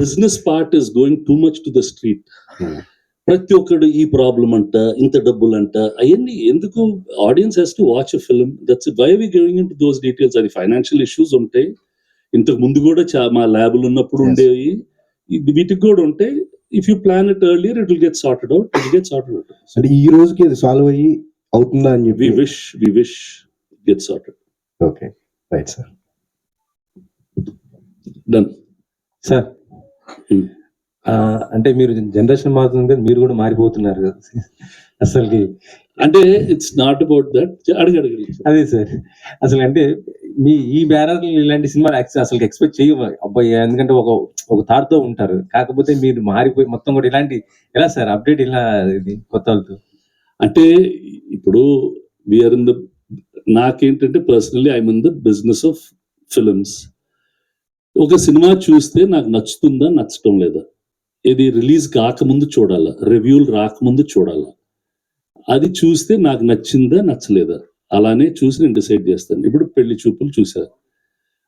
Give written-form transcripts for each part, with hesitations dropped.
Business part is going too much to the street. ప్రతి ఒక్కడు ఈ ప్రాబ్లం అంట, ఇంత డబ్బులు అంట, అవన్నీ ఎందుకు? Audience has to watch a film. That's why we going into those details. అది ఫైనాన్షియల్ ఇష్యూస్ ఉంటాయి, ఇంతకు ముందు కూడా మా ల్యాబులు ఉన్నప్పుడు ఉండేవి, వీటికి కూడా ఉంటాయి. If you plan it earlier it will get sorted out. అంటే ఈ రోజుకి అది సాల్వ్ అయ్యి అవుతుందా అని చెప్పి we wish get sorted. Okay, right sir. Done sir. అంటే మీరు జనరేషన్ మారుతుంది కదా, మీరు కూడా మారిపోతున్నారు కదా అసలుకి. అంటే ఇట్స్ నాట్ అబౌట్ దట్. అడగడగలి అదే సార్, అసలు అంటే ఈ బ్యానర్ ఇలాంటి సినిమాలు అసలు ఎక్స్పెక్ట్ చేయము అబ్బాయి, ఎందుకంటే ఒక థాట్ తో ఉంటారు. కాకపోతే మీరు మారిపోయి మొత్తం కూడా ఇలాంటి ఎలా సార్ అప్డేట్ ఇలా ఇది కొత్త వాళ్ళతో? అంటే ఇప్పుడు వీఆర్ ఇన్ ద, నాకేంటంటే personally I'm in the business of films. ఒక సినిమా చూస్తే నాకు నచ్చుతుందా నచ్చటం లేదా, ఇది రిలీజ్ కాకముందు చూడాలా, రివ్యూలు రాకముందు చూడాలా, అది చూస్తే నాకు నచ్చిందా నచ్చలేదా, అలానే చూసి నేను డిసైడ్ చేస్తాను. ఇప్పుడు పెళ్లి చూపులు చూశారు,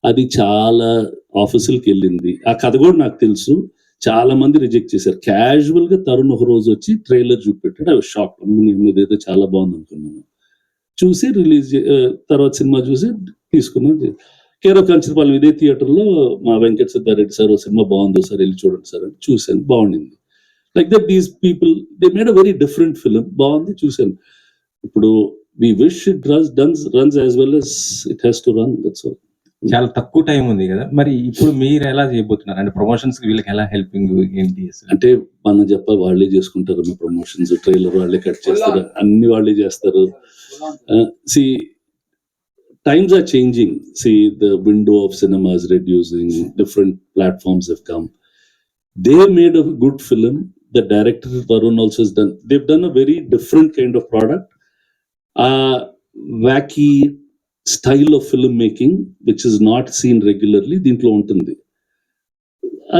అది చాలా ఆఫీసులకి వెళ్ళింది, ఆ కథ కూడా నాకు తెలుసు, చాలా మంది రిజెక్ట్ చేశారు. క్యాజువల్ గా తరుణ్ ఒక రోజు వచ్చి ట్రైలర్ చూపెట్టాడు, అవి షాక్, ఇదైతే చాలా బాగుంది అనుకున్నాను. చూసి రిలీజ్ తర్వాత సినిమా చూసి తీసుకున్నాను. కేరో కంచరపాలెం ఇదే థియేటర్లో మా వెంకట సిద్ధారెడ్డి సార్ సినిమా బాగుంది సార్ వెళ్ళి చూడండి సార్ అని చూశాను, బాగుండింది. Like that these people they made a very different film, బాగుంది చూశాను. ఇప్పుడు we wish it runs as well as it has to run, that's all. చాలా తక్కువ టైం ఉంది కదా, మరి ఇప్పుడు మీరు ఎలా చేయబోతున్నారు? అంటే ప్రమోషన్స్ కి వీళ్ళకి ఎలా హెల్పింగ్ ఏంటి? అంటే మనం చెప్పాలి, వాళ్ళే చేసుకుంటారు. మీ ప్రమోషన్స్ ట్రైలర్ వాళ్ళే కట్ చేస్తారు, అన్ని వాళ్ళే చేస్తారు. See, times are changing. See, the window of cinema is reducing, different platforms have come. They have made a good film. The director Varun also has done, they've done a very different kind of product, wacky style of filmmaking which is not seen regularly దీంట్లో ఉంటుంది.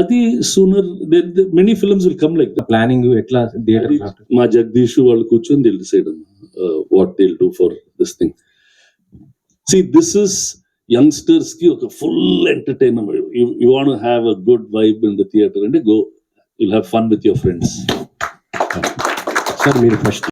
అది sooner many films will come like that. Planning ఎట్లా theatre మా జగదీష్ వాళ్ళు కూర్చొని they'll decide what they'll do for this thing. See, this is youngsters ki oka full entertainment. You want to have a good vibe in the theater and go, you'll have fun with your friends. Sir మీరు first